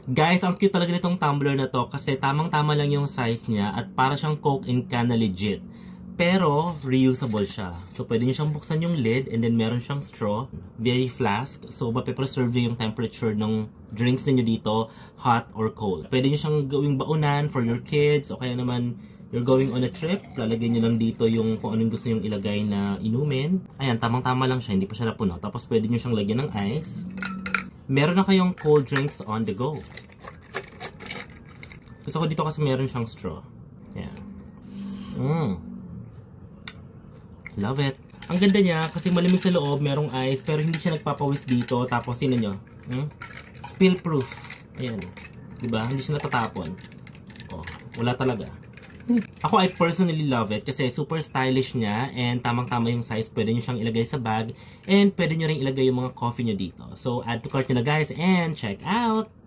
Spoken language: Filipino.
Guys, ang cute talaga nitong tumbler na to kasi tamang-tama lang yung size niya at para siyang Coke in can na legit. Pero, reusable siya. So, pwede nyo siyang buksan yung lid and then meron siyang straw. Very flask. So, mapipreserve yung temperature ng drinks ninyo dito, hot or cold. Pwede nyo siyang gawing baunan for your kids o kaya naman you're going on a trip. Lalagay nyo lang dito yung kung anong gusto yung ilagay na inumin. Ayan, tamang-tama lang siya. Hindi pa siya napuno. Tapos, pwede nyo siyang lagyan ng ice. Meron na kayong cold drinks on the go. Gusto ko dito kasi meron siyang straw. Ayan. Love it. Ang ganda niya kasi malamig sa loob, merong ice, pero hindi siya nagpapawis dito. Tapos, sino nyo? Spill proof. Ayan. Diba? Hindi siya natatapon. Oh, wala talaga. Ako, I personally love it kasi super stylish niya and tamang-tama yung size. Pwede nyo siyang ilagay sa bag and pwede nyo rin ilagay yung mga coffee nyo dito. So, add to cart nyo na guys and check out!